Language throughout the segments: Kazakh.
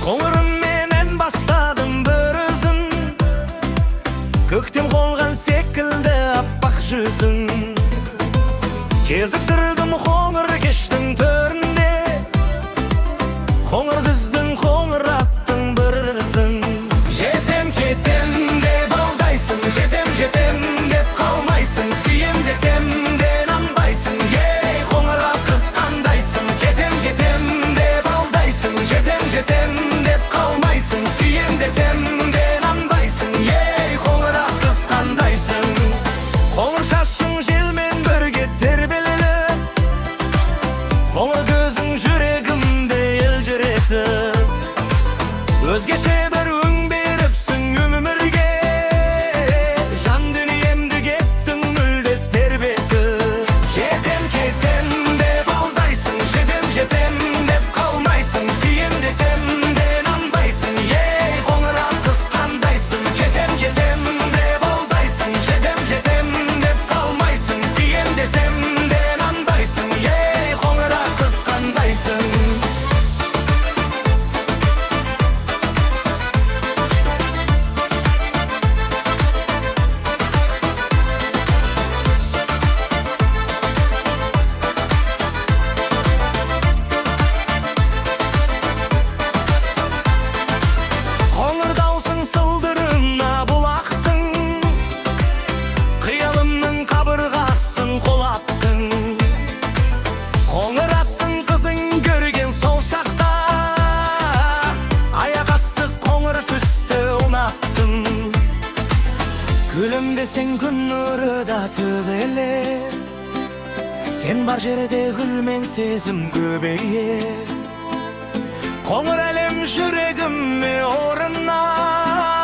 Koңырым menen бастадым bir ızın, көктем қолған секілді аппақ жүзің. Кезіктірдім қоңыр кештің төрінде, қоңыр күздің қоңыр аттың бір ызың. Жетем кетем деп алдайсың, жетем жетем деп қалмайсың, сүйем десем де нанбайсың, ей қоңыр ат қыз қандайсың. Кетем кетем деп алдайсың, жетем жетем деп қалмайсың, сүйем десем де нанбайсың, ей қоңыр ат қыз қандайсың. Қоңыр шашың желмен бірге тербеліп, қоңыр көзің жүрегімде елжіретіп, өзгеше бір өң беріпсің өмірге, жан дүниемді кеттің мүлде тербетіп. Кетем кетем деп алдайсың, жетем жетем деп қалмайсың, сүйем десем де нанбайсың, ей қоңыр ат қыз қандайсың. Кетем кетем деп алдайсың, жетем жетем деп қалмайсың, сүйем десем де нанбайсың, ей қоңыр ат қыз қандайсың. Қоңыр даусың сылдырына бұлақтың, қиялымның қабырғасын қолаттың. Қоңыр аттың қызың көрген сол шақта, аяқ асты қоңыр түсті ұнаттым. Күлімдесең күн нұры да төгілер, сен бар жерде гүл мен сезім көбейер. Қоңыр әлем жүрегіме орнап,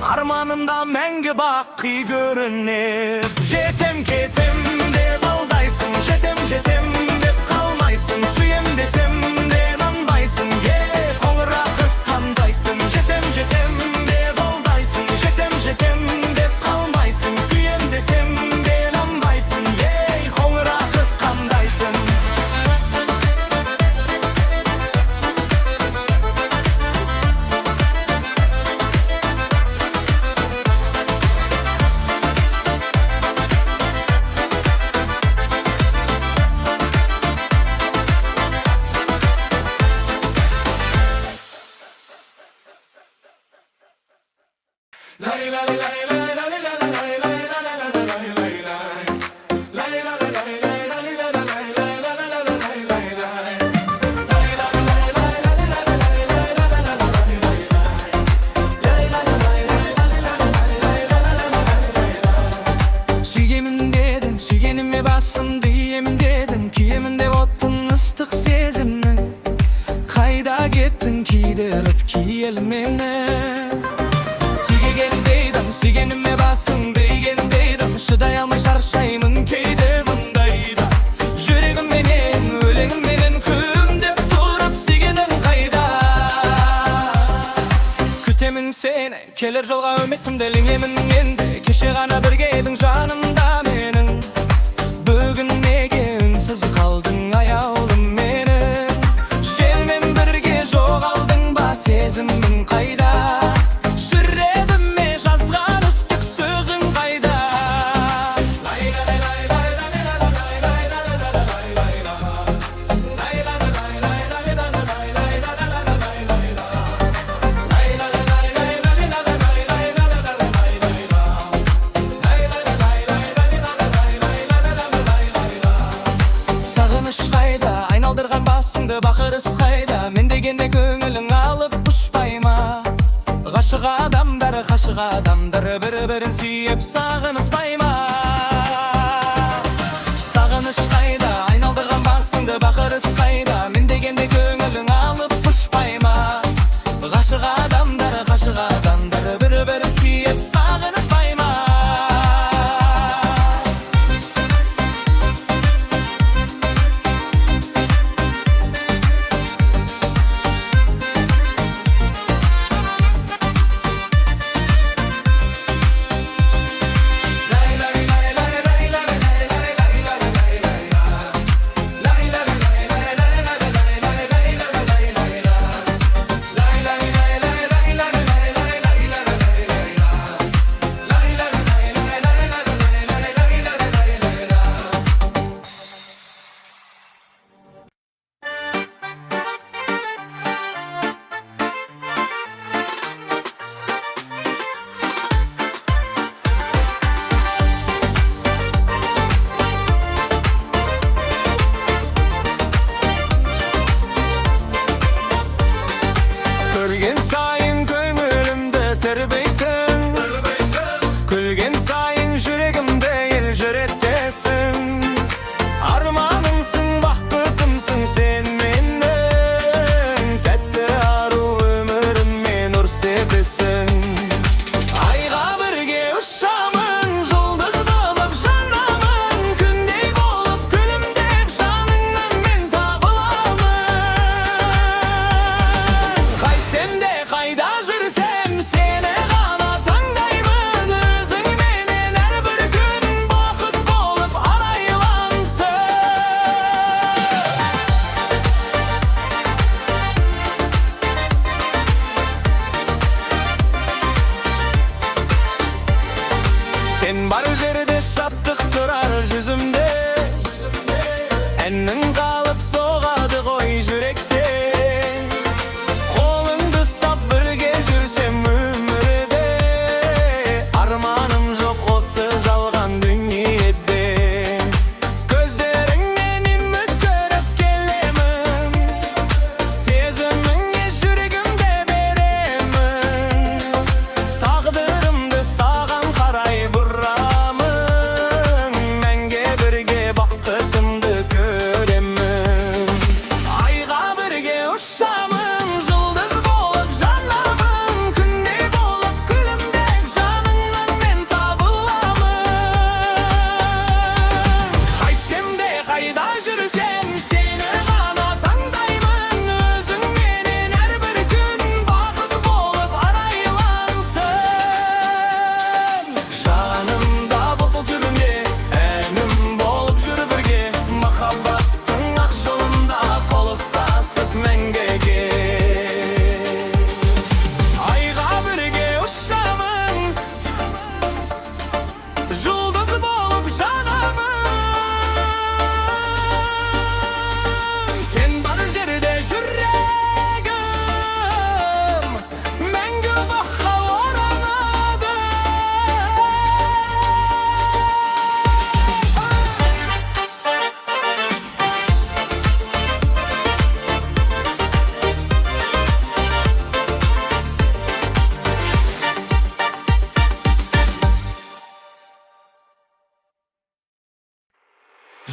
арманымда мәңгі бақи көрінер. Жетем кетем деп алдайсың, жетем жетем деп қалмайсың, сүйем десем де нанбайсың, ей қоңыр ат қыз қандайсың. Жетем жетем деп алдайсың, жетем жетем деп қалмайсың, сүйем десем де нанбайсың, ей қоңыр ат қыз қандайсың. Сүйгемін дедің, сүйгеніме басым дейемін дедің, киемін деп оттың ыстық сезімнің. Қайда кеттің кидіріп киелім мені? Сүйгенім дейдің, сүйгеніме басым дейген дейдің, шыдай алмай шаршаймын кейде мұндайда. Жүрегім менен, өлеңім менен күмдеп тұрып сүйгенің қайда? Күтемін сені, келер жолға үмітімді ілінемін енді, кеше ғана бірге едің жанымда менің. Бүгін неге үнсіз қалдың аяулым менің? Желмен бірге жоғалдың ба, сезімің қайда? Жүрегіме жазған үстік сөзің қайда? Сағыныш қайда, айналдырған басыңды бақырыс қайда? Мен дегенде көңілің алып ұшпай ма? Ғашық адамдар бір-бірін сүйіп сағыныспай ма? Сағыныш қайда, айналдырған басыңды бақырыс қайда? Мен дегенде көңілің алып ұшпай ма? Ғашық адамдар бір-бірін сүйіп сағыныспай ма?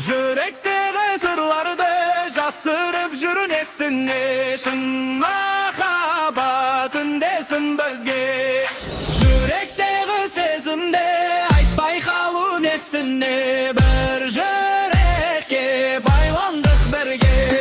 Yürekteki sırlarda jasırıp jürünesini şın mahabatın desin bizge. Yürekteki sezimde aytpay kalın esini bir yürekке baylandık birge.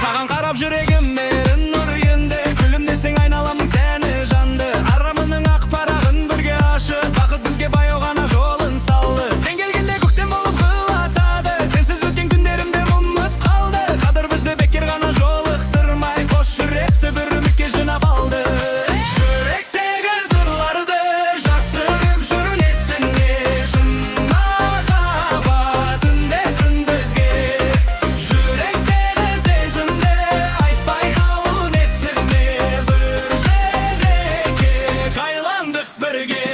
Sağan karab yüregim merin nur yende gülüm deseng aynalamın seni jandı. Aramının ak parağın birge aşık bakıt bizge bayogana jolun saldı. Sen gelgende көктем болып kılatады, sensiz ötken günlerimde umut kaldı. Kadir bizde bekir gana jolықтырмай boş yürekti bir ümitke jınap aldı. Yürekteki sırlarda jasırıp jürünesini şın mahabatın desin bizge. Yürekteki sezimde aytpay kalın esini bir yürekке kaylandık birge.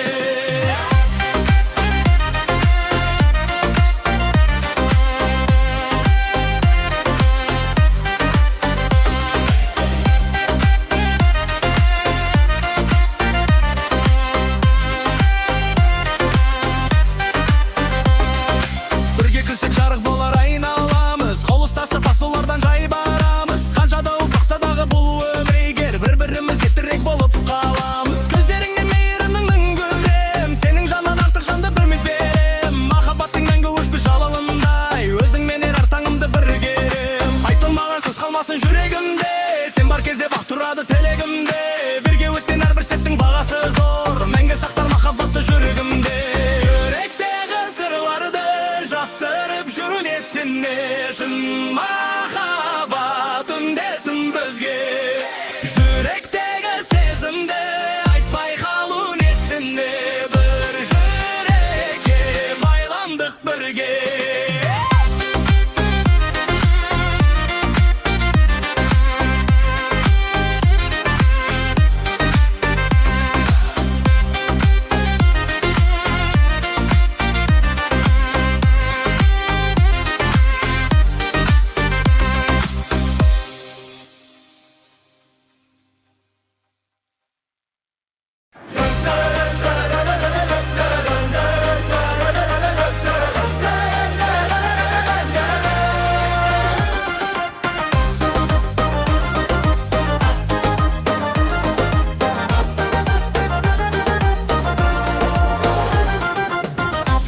Бірге күлсек жарық болар айналамыз, қол ұстасып асулардан жай барамыз. Қанша да ұзақса дағы бұл өмір егер бір-бірімізге тірек болып қаламыз. Көздеріңнен мейірімнің мін көрем, сенің жаннан артық жанды білмей берем. Махаббаттың мәңгі өшпес жалынындай, өзіңменен әр таңымды біргерем. Айтылмаған сөз қалмасын жүрегімде, сен бар кезде бақ тұрады тілегімде. Бірге өткен әрбір сәттің бағасы зор, мәңгі сақтар махаббатты жүрегімде. Yürekteki sırlarda jasırıp jürünesini şın mahabatın desin bizge. Yürekteki sezimde aytpay kalın esini bir yürekке baylandık birge.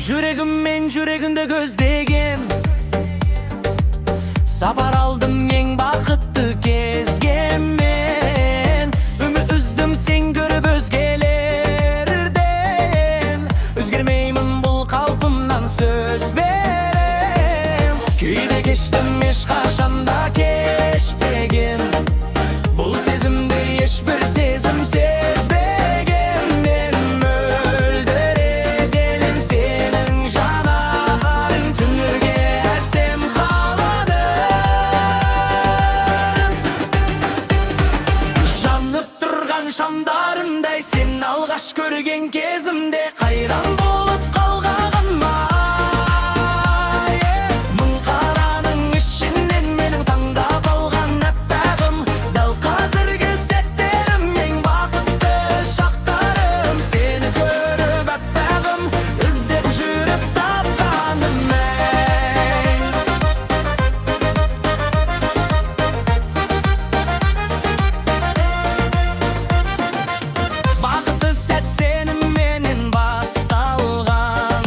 Yüreğimмен yüreğinde gözlegem, sabar aldım en bakıtты kezgemmen. Ümit üzdüm sen görüp özgelerden, özgermeymin bul kalbımdan söz berem. Köyde geçtim eşkaşanda keşpegin, bul sezimde hiçbir sezim sezbegem. Men öldüredelim senin janarın, tümürge esem kaladın. Жанып тұрған шамдарындай сен алғаш көрген кезімде қайран болып қалғаныма. Мың қараның ішінен менің таңдап алған әппағым, дәл қазіргі сәттерім ең бақытты шақтарым. Сені көріп әппағым, іздеп жүріп тапқаным мән. Бақытты сәт сеніменен басталған,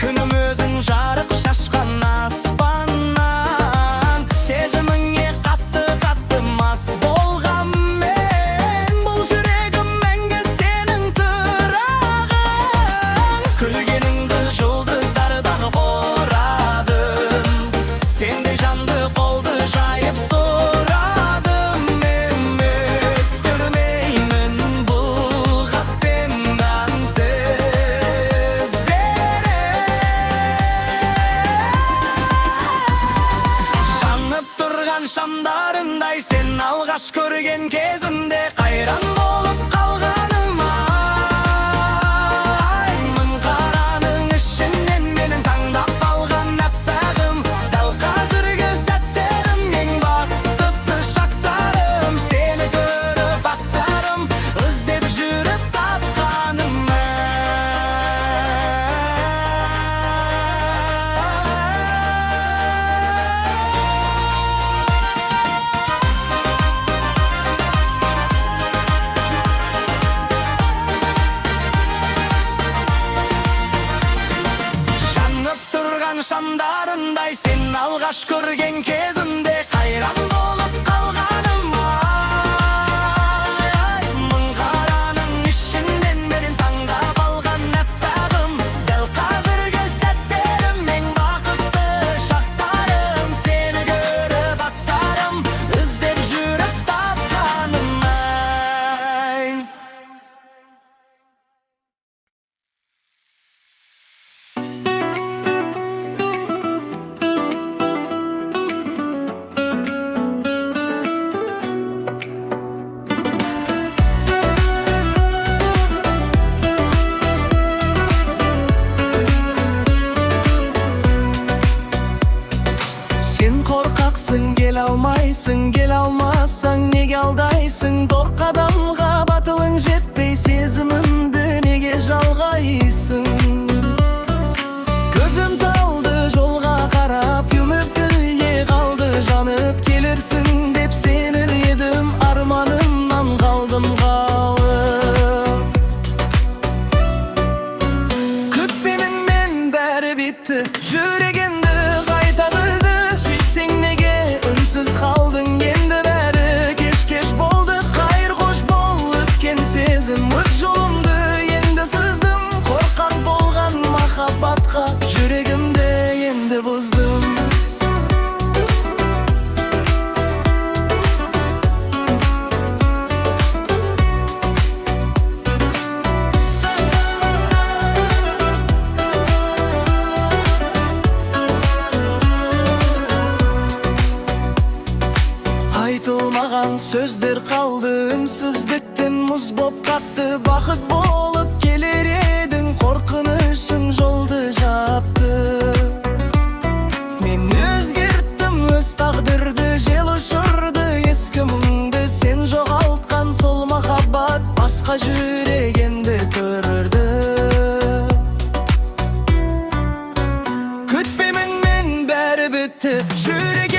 күнім өзің жарық шашқан аспаннан. Сезіміңе қатты мас болғам мен, бұл жүрегім мәңгі сенің тұрағың. Күлгеніңді жұлдыздардағы қорадым, сендей жанды қолды жайып сұрадым. Үміт күрмеймін бұл хатпеннен сөз берем. Жанып тұрған шамдарындай сен алғаш көрген кезімде қайран болып қалғаныма. Мың қараның ішінен менің таңдап алған әппағым, дәл қазіргі сәттерім ең бақытты шақтарым. Сені көріп ақтарым. Ay sen algaç körgen kezimde hayran bolup kalganym ay mıň karanın içinden meni taňdap algan näpdagym del hazyrky setlerim eng bakykly şaktarym seni görüp attarym izdep jürüp tapganym ay. Sen korkaksın gel almaysın, gel almazsan nege aldaysın. Dork adamga batylyň jetpey sezimimdi nege жалgaysın. Gözüm taldy jolga karap ümit dilye kaldy janyp gelirsin dep senir edim armanymdan kaldym galyp. Kütmenin men bäri bitdi yüregimdi gaýta bildi süýseň nege ünsüz kaldyň endi bäri keş boldy haýır hoş bol ötken sezim öz jolumdy endi syzdym korkak bolgan mahabbatka yüregimde endi buzdum. Aytılmagan sözler kaldı ünsüzlükten muz bop katты. Bakyt bolup gelir edin korkunuşun joldy japtı. Men özgertdim öz tagdyrdy jel uçurdy eski muňdy sen jogaltkan sol mahabbat baska yüregende körürdü. Kütmemin men bäri bitdi yüregim